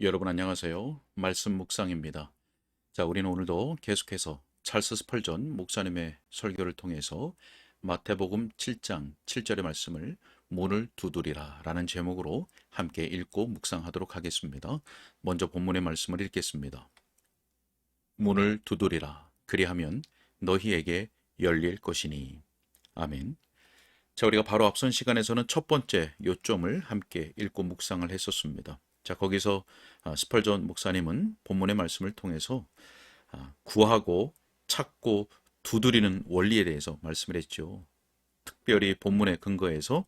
여러분 안녕하세요. 말씀 묵상입니다. 자, 우리는 오늘도 계속해서 찰스 스펄전 목사님의 설교를 통해서 마태복음 7장 7절의 말씀을 문을 두드리라 라는 제목으로 함께 읽고 묵상하도록 하겠습니다. 먼저 본문의 말씀을 읽겠습니다. 문을 두드리라. 그리하면 너희에게 열릴 것이니. 아멘. 자, 우리가 바로 앞선 시간에서는 첫 번째 요점을 함께 읽고 묵상을 했었습니다. 자, 거기서 스펄전 목사님은 본문의 말씀을 통해서 구하고 찾고 두드리는 원리에 대해서 말씀을 했죠. 특별히 본문의 근거에서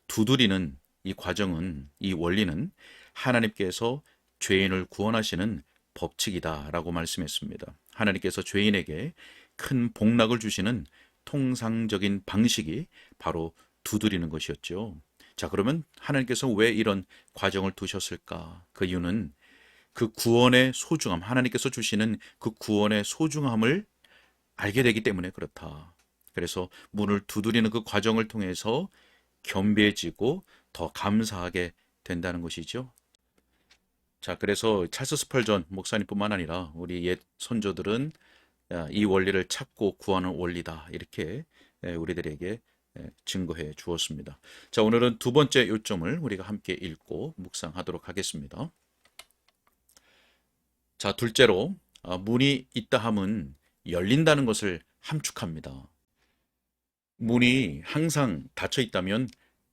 두드리는 이 과정은, 이 원리는 하나님께서 죄인을 구원하시는 법칙이다라고 말씀했습니다. 하나님께서 죄인에게 큰 복락을 주시는 통상적인 방식이 바로 두드리는 것이었죠. 자, 그러면 하나님께서 왜 이런 과정을 두셨을까? 그 이유는 그 구원의 소중함, 하나님께서 주시는 그 구원의 소중함을 알게 되기 때문에 그렇다. 그래서 문을 두드리는 그 과정을 통해서 겸비해지고 더 감사하게 된다는 것이죠. 자, 그래서 찰스 스펄전 목사님뿐만 아니라 우리 옛 선조들은 이 원리를 찾고 구하는 원리다. 이렇게 우리들에게 증거해 주었습니다. 자, 오늘은 두 번째 요점을 우리가 함께 읽고 묵상하도록 하겠습니다. 자, 둘째로 문이 있다 함은 열린다는 것을 함축합니다. 문이 항상 닫혀 있다면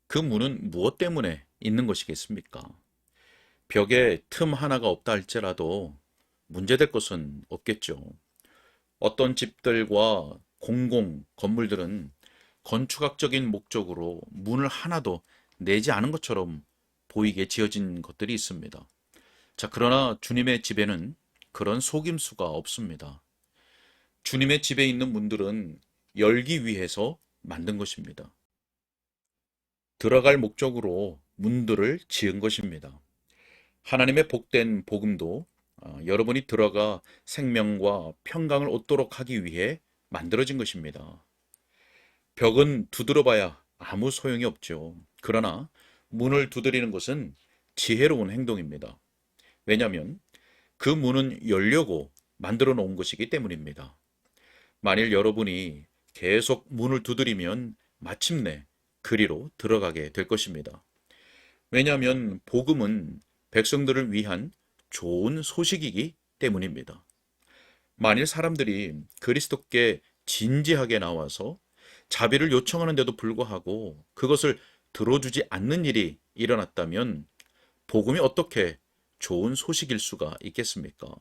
그 문은 무엇 때문에 있는 것이겠습니까? 벽에 틈 하나가 없다 할지라도 문제될 것은 없겠죠. 어떤 집들과 공공 건물들은 건축학적인 목적으로 문을 하나도 내지 않은 것처럼 보이게 지어진 것들이 있습니다. 자, 그러나 주님의 집에는 그런 속임수가 없습니다. 주님의 집에 있는 문들은 열기 위해서 만든 것입니다. 들어갈 목적으로 문들을 지은 것입니다. 하나님의 복된 복음도 여러분이 들어가 생명과 평강을 얻도록 하기 위해 만들어진 것입니다. 벽은 두드려봐야 아무 소용이 없죠. 그러나 문을 두드리는 것은 지혜로운 행동입니다. 왜냐하면 그 문은 열려고 만들어 놓은 것이기 때문입니다. 만일 여러분이 계속 문을 두드리면 마침내 그리로 들어가게 될 것입니다. 왜냐하면 복음은 백성들을 위한 좋은 소식이기 때문입니다. 만일 사람들이 그리스도께 진지하게 나와서 자비를 요청하는데도 불구하고 그것을 들어주지 않는 일이 일어났다면 복음이 어떻게 좋은 소식일 수가 있겠습니까?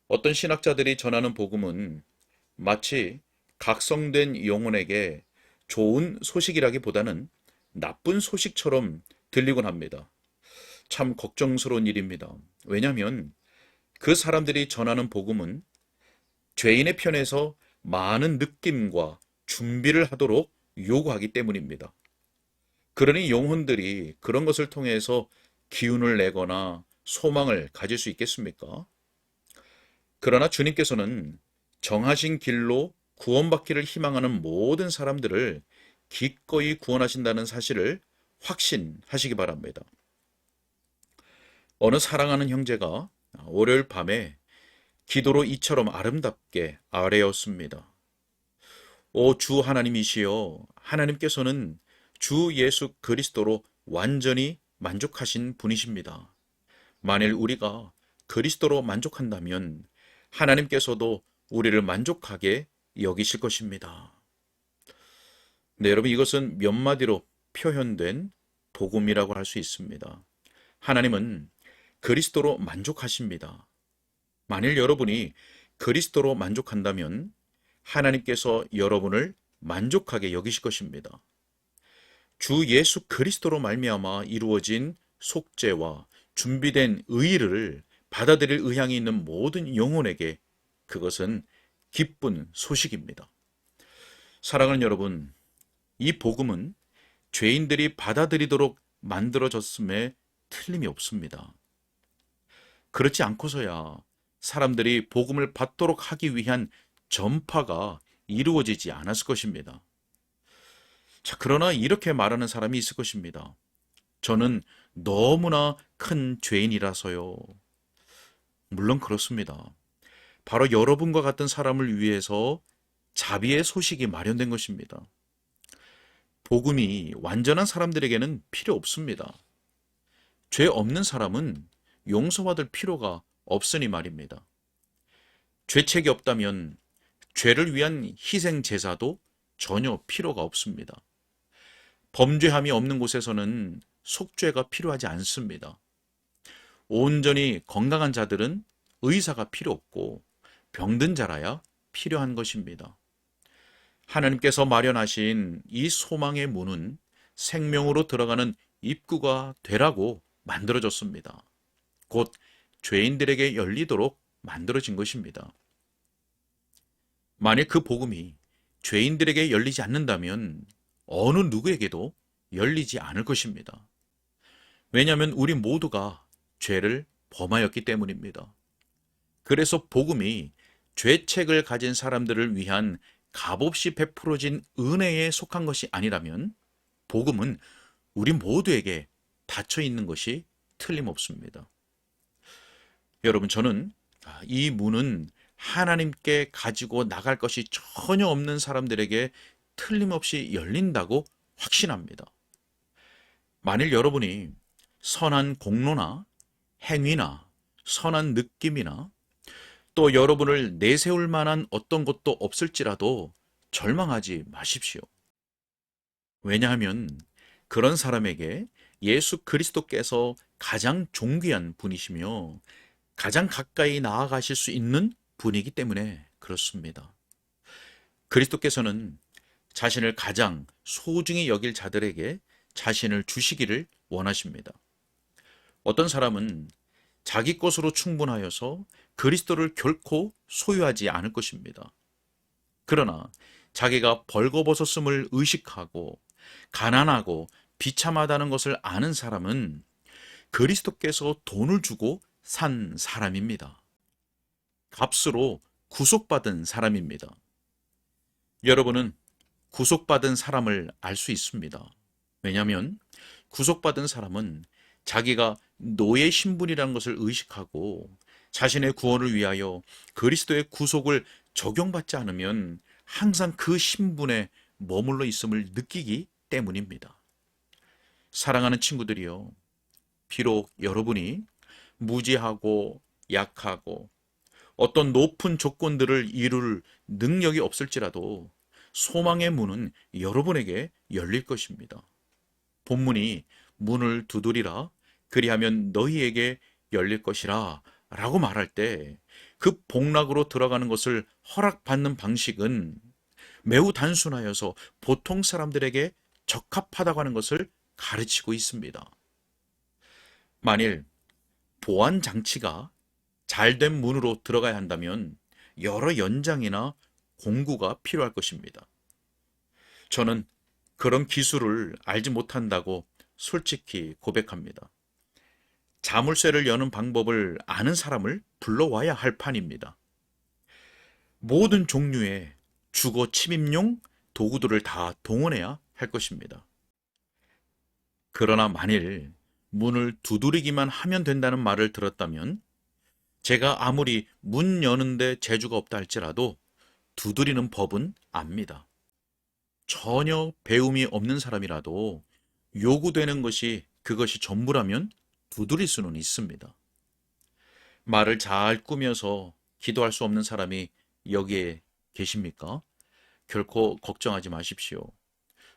어떤 신학자들이 전하는 복음은 마치 각성된 영혼에게 좋은 소식이라기보다는 나쁜 소식처럼 들리곤 합니다. 참 걱정스러운 일입니다. 왜냐하면 그 사람들이 전하는 복음은 죄인의 편에서 많은 느낌과 준비를 하도록 요구하기 때문입니다. 그러니 영혼들이 그런 것을 통해서 기운을 내거나 소망을 가질 수 있겠습니까? 그러나 주님께서는 정하신 길로 구원받기를 희망하는 모든 사람들을 기꺼이 구원하신다는 사실을 확신하시기 바랍니다. 어느 사랑하는 형제가 월요일 밤에 기도로 이처럼 아름답게 아뢰었습니다. 오 주 하나님이시여, 하나님께서는 주 예수 그리스도로 완전히 만족하신 분이십니다. 만일 우리가 그리스도로 만족한다면 하나님께서도 우리를 만족하게 여기실 것입니다. 네, 여러분, 이것은 몇 마디로 표현된 복음이라고 할 수 있습니다. 하나님은 그리스도로 만족하십니다. 만일 여러분이 그리스도로 만족한다면 하나님께서 여러분을 만족하게 여기실 것입니다. 주 예수 그리스도로 말미암아 이루어진 속죄와 준비된 의를 받아들일 의향이 있는 모든 영혼에게 그것은 기쁜 소식입니다. 사랑하는 여러분, 이 복음은 죄인들이 받아들이도록 만들어졌음에 틀림이 없습니다. 그렇지 않고서야 사람들이 복음을 받도록 하기 위한 전파가 이루어지지 않았을 것입니다. 자, 그러나 이렇게 말하는 사람이 있을 것입니다. 저는 너무나 큰 죄인이라서요. 물론 그렇습니다. 바로 여러분과 같은 사람을 위해서 자비의 소식이 마련된 것입니다. 복음이 완전한 사람들에게는 필요 없습니다. 죄 없는 사람은 용서받을 필요가 없으니 말입니다. 죄책이 없다면 죄를 위한 희생 제사도 전혀 필요가 없습니다. 범죄함이 없는 곳에서는 속죄가 필요하지 않습니다. 온전히 건강한 자들은 의사가 필요 없고 병든 자라야 필요한 것입니다. 하나님께서 마련하신 이 소망의 문은 생명으로 들어가는 입구가 되라고 만들어졌습니다. 곧 죄인들에게 열리도록 만들어진 것입니다. 만일 그 복음이 죄인들에게 열리지 않는다면 어느 누구에게도 열리지 않을 것입니다. 왜냐하면 우리 모두가 죄를 범하였기 때문입니다. 그래서 복음이 죄책을 가진 사람들을 위한 값없이 베풀어진 은혜에 속한 것이 아니라면 복음은 우리 모두에게 닫혀 있는 것이 틀림없습니다. 여러분, 저는 이 문은 하나님께 가지고 나갈 것이 전혀 없는 사람들에게 틀림없이 열린다고 확신합니다. 만일 여러분이 선한 공로나 행위나 선한 느낌이나 또 여러분을 내세울 만한 어떤 것도 없을지라도 절망하지 마십시오. 왜냐하면 그런 사람에게 예수 그리스도께서 가장 존귀한 분이시며 가장 가까이 나아가실 수 있는 분이기 때문에 그렇습니다. 그리스도께서는 자신을 가장 소중히 여길 자들에게 자신을 주시기를 원하십니다. 어떤 사람은 자기 것으로 충분하여서 그리스도를 결코 소유하지 않을 것입니다. 그러나 자기가 벌거벗었음을 의식하고 가난하고 비참하다는 것을 아는 사람은 그리스도께서 돈을 주고 산 사람입니다. 값으로 구속받은 사람입니다. 여러분은 구속받은 사람을 알 수 있습니다. 왜냐하면 구속받은 사람은 자기가 노예 신분이라는 것을 의식하고 자신의 구원을 위하여 그리스도의 구속을 적용받지 않으면 항상 그 신분에 머물러 있음을 느끼기 때문입니다. 사랑하는 친구들이요, 비록 여러분이 무지하고 약하고 어떤 높은 조건들을 이룰 능력이 없을지라도 소망의 문은 여러분에게 열릴 것입니다. 본문이 문을 두드리라 그리하면 너희에게 열릴 것이라 라고 말할 때 그 복락으로 들어가는 것을 허락받는 방식은 매우 단순하여서 보통 사람들에게 적합하다고 하는 것을 가르치고 있습니다. 만일 보안 장치가 잘된 문으로 들어가야 한다면 여러 연장이나 공구가 필요할 것입니다. 저는 그런 기술을 알지 못한다고 솔직히 고백합니다. 자물쇠를 여는 방법을 아는 사람을 불러와야 할 판입니다. 모든 종류의 주거 침입용 도구들을 다 동원해야 할 것입니다. 그러나 만일 문을 두드리기만 하면 된다는 말을 들었다면 제가 아무리 문 여는데 재주가 없다 할지라도 두드리는 법은 압니다. 전혀 배움이 없는 사람이라도 요구되는 것이 그것이 전부라면 두드릴 수는 있습니다. 말을 잘 꾸며서 기도할 수 없는 사람이 여기에 계십니까? 결코 걱정하지 마십시오.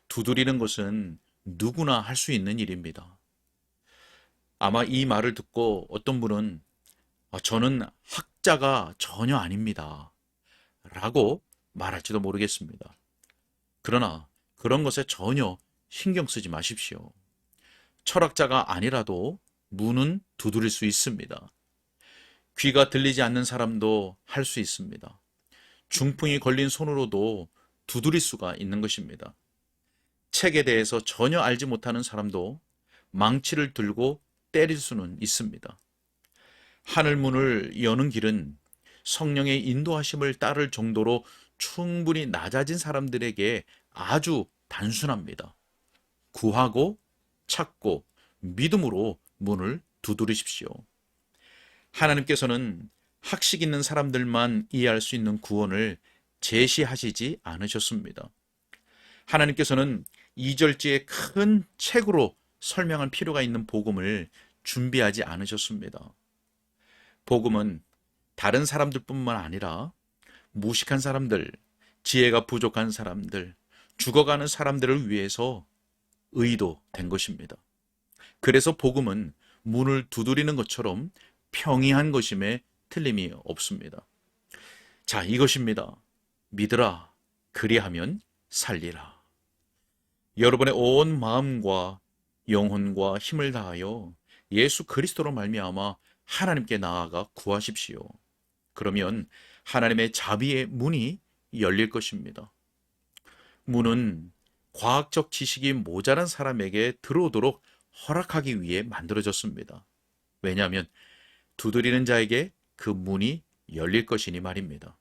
두드리는 것은 누구나 할 수 있는 일입니다. 아마 이 말을 듣고 어떤 분은 저는 학자가 전혀 아닙니다 라고 말할지도 모르겠습니다. 그러나 그런 것에 전혀 신경 쓰지 마십시오. 철학자가 아니라도 문은 두드릴 수 있습니다. 귀가 들리지 않는 사람도 할 수 있습니다. 중풍이 걸린 손으로도 두드릴 수가 있는 것입니다. 책에 대해서 전혀 알지 못하는 사람도 망치를 들고 때릴 수는 있습니다. 하늘문을 여는 길은 성령의 인도하심을 따를 정도로 충분히 낮아진 사람들에게 아주 단순합니다. 구하고 찾고 믿음으로 문을 두드리십시오. 하나님께서는 학식 있는 사람들만 이해할 수 있는 구원을 제시하시지 않으셨습니다. 하나님께서는 이절지의 큰 책으로 설명할 필요가 있는 복음을 준비하지 않으셨습니다. 복음은 다른 사람들뿐만 아니라 무식한 사람들, 지혜가 부족한 사람들, 죽어가는 사람들을 위해서 의도된 것입니다. 그래서 복음은 문을 두드리는 것처럼 평이한 것임에 틀림이 없습니다. 자, 이것입니다. 믿으라, 그리하면 살리라. 여러분의 온 마음과 영혼과 힘을 다하여 예수 그리스도로 말미암아 하나님께 나아가 구하십시오. 그러면 하나님의 자비의 문이 열릴 것입니다. 문은 과학적 지식이 모자란 사람에게 들어오도록 허락하기 위해 만들어졌습니다. 왜냐하면 두드리는 자에게 그 문이 열릴 것이니 말입니다.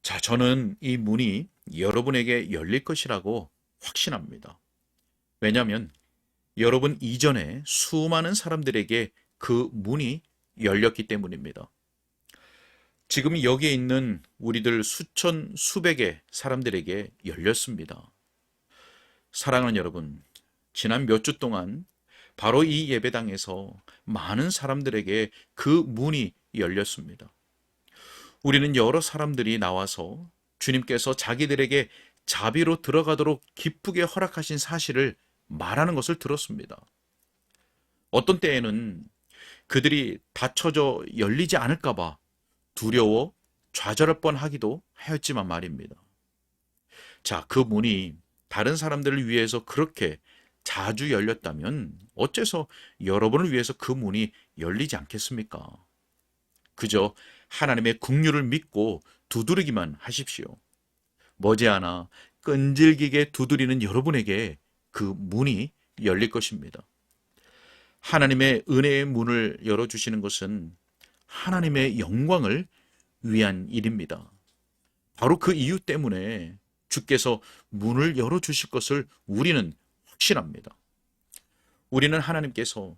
자, 저는 이 문이 여러분에게 열릴 것이라고 확신합니다. 왜냐하면 여러분 이전에 수많은 사람들에게 그 문이 열렸기 때문입니다. 지금 여기에 있는 우리들 수천, 수백의 사람들에게 열렸습니다. 사랑하는 여러분, 지난 몇 주 동안 바로 이 예배당에서 많은 사람들에게 그 문이 열렸습니다. 우리는 여러 사람들이 나와서 주님께서 자기들에게 자비로 들어가도록 기쁘게 허락하신 사실을 말하는 것을 들었습니다. 어떤 때에는 그들이 닫혀져 열리지 않을까봐 두려워 좌절할 뻔하기도 하였지만 말입니다. 자, 그 문이 다른 사람들을 위해서 그렇게 자주 열렸다면 어째서 여러분을 위해서 그 문이 열리지 않겠습니까? 그저 하나님의 긍휼을 믿고 두드리기만 하십시오. 머지않아 끈질기게 두드리는 여러분에게 그 문이 열릴 것입니다. 하나님의 은혜의 문을 열어주시는 것은 하나님의 영광을 위한 일입니다. 바로 그 이유 때문에 주께서 문을 열어주실 것을 우리는 확신합니다. 우리는 하나님께서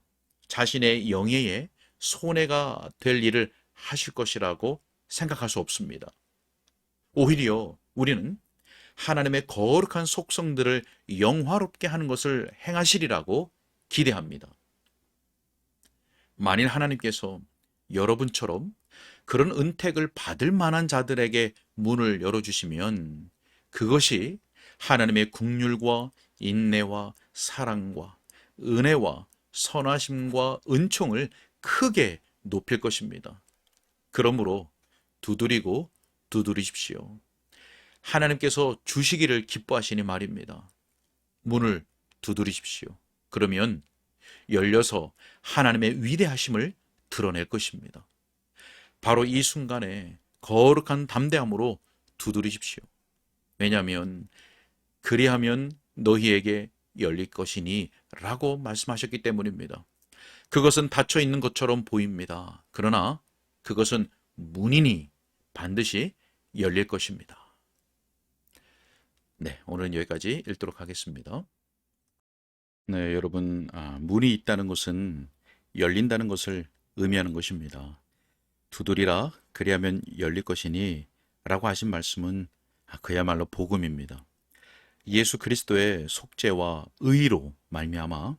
자신의 영예에 손해가 될 일을 하실 것이라고 생각할 수 없습니다. 오히려 우리는 하나님의 거룩한 속성들을 영화롭게 하는 것을 행하시리라고 기대합니다. 만일 하나님께서 여러분처럼 그런 은택을 받을 만한 자들에게 문을 열어주시면 그것이 하나님의 긍휼과 인내와 사랑과 은혜와 선하심과 은총을 크게 높일 것입니다. 그러므로 두드리고 두드리십시오. 하나님께서 주시기를 기뻐하시니 말입니다. 문을 두드리십시오. 그러면 열려서 하나님의 위대하심을 드러낼 것입니다. 바로 이 순간에 거룩한 담대함으로 두드리십시오. 왜냐하면 그리하면 너희에게 열릴 것이니 라고 말씀하셨기 때문입니다. 그것은 닫혀 있는 것처럼 보입니다. 그러나 그것은 문이니 반드시 열릴 것입니다. 네, 오늘은 여기까지 읽도록 하겠습니다. 네, 여러분, 문이 있다는 것은 열린다는 것을 의미하는 것입니다. 두드리라 그리하면 열릴 것이니 라고 하신 말씀은 그야말로 복음입니다. 예수 그리스도의 속죄와 의로 말미암아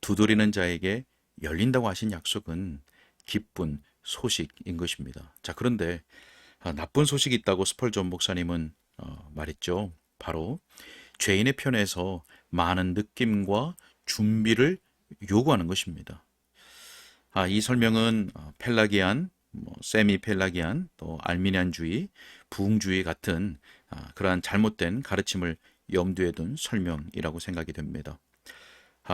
두드리는 자에게 열린다고 하신 약속은 기쁜 소식인 것입니다. 자, 그런데 나쁜 소식이 있다고 스펄전 목사님은 말했죠. 바로 죄인의 편에서 많은 느낌과 준비를 요구하는 것입니다. 이 설명은 펠라기안, 세미 펠라기안, 또 알미니안주의, 부흥주의 같은 그러한 잘못된 가르침을 염두에 둔 설명이라고 생각이 됩니다.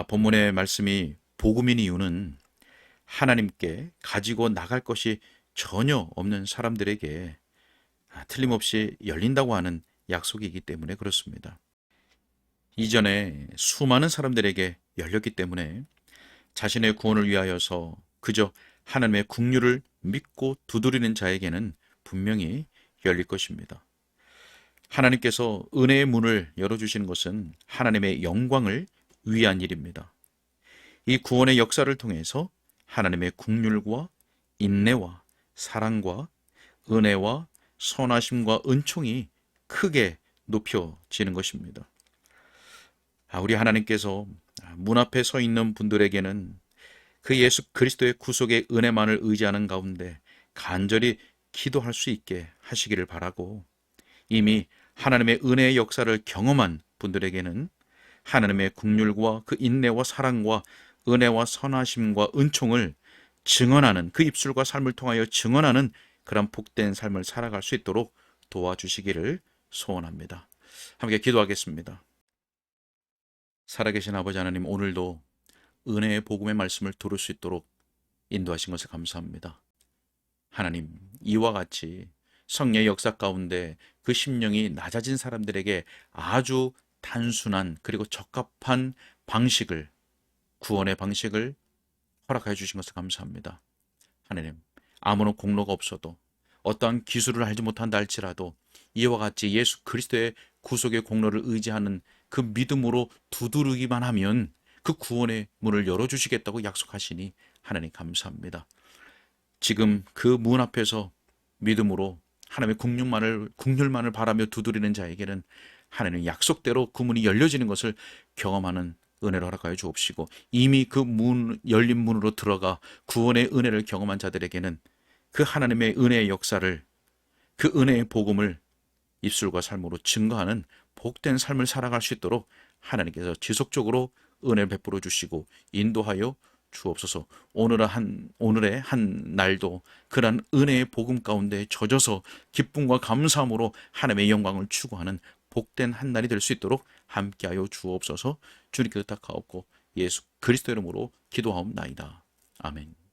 본문의 말씀이 복음인 이유는 하나님께 가지고 나갈 것이 전혀 없는 사람들에게 틀림없이 열린다고 하는 약속이기 때문에 그렇습니다. 이전에 수많은 사람들에게 열렸기 때문에 자신의 구원을 위하여서 그저 하나님의 긍휼을 믿고 두드리는 자에게는 분명히 열릴 것입니다. 하나님께서 은혜의 문을 열어주시는 것은 하나님의 영광을 위한 일입니다. 이 구원의 역사를 통해서 하나님의 긍휼과 인내와 사랑과 은혜와 선하심과 은총이 크게 높여지는 것입니다. 우리 하나님께서 문 앞에 서 있는 분들에게는 그 예수 그리스도의 구속의 은혜만을 의지하는 가운데 간절히 기도할 수 있게 하시기를 바라고, 이미 하나님의 은혜의 역사를 경험한 분들에게는 하나님의 긍휼과 그 인내와 사랑과 은혜와 선하심과 은총을 증언하는, 그 입술과 삶을 통하여 증언하는 그런 복된 삶을 살아갈 수 있도록 도와주시기를 소원합니다. 함께 기도하겠습니다. 살아계신 아버지 하나님, 오늘도 은혜의 복음의 말씀을 들을 수 있도록 인도하신 것을 감사합니다. 하나님, 이와 같이 성령의 역사 가운데 그 심령이 낮아진 사람들에게 아주 단순한 그리고 적합한 방식을, 구원의 방식을 허락해 주신 것을 감사합니다. 하나님, 아무런 공로가 없어도, 어떠한 기술을 알지 못한다 할지라도 이와 같이 예수 그리스도의 구속의 공로를 의지하는 그 믿음으로 두드리기만 하면 그 구원의 문을 열어주시겠다고 약속하시니 하나님 감사합니다. 지금 그 문 앞에서 믿음으로 하나님의 긍휼만을 바라며 두드리는 자에게는 하나님 약속대로 그 문이 열려지는 것을 경험하는 은혜를 허락하여 주옵시고, 이미 그 열린 문으로 들어가 구원의 은혜를 경험한 자들에게는 그 하나님의 은혜의 역사를, 그 은혜의 복음을 입술과 삶으로 증거하는 복된 삶을 살아갈 수 있도록 하나님께서 지속적으로 은혜를 베풀어 주시고 인도하여 주옵소서. 오늘의 한 날도 그러한 은혜의 복음 가운데 젖어서 기쁨과 감사함으로 하나님의 영광을 추구하는 복된 한 날이 될 수 있도록 함께하여 주옵소서. 주님께 부탁하옵고 예수 그리스도 이름으로 기도하옵나이다. 아멘.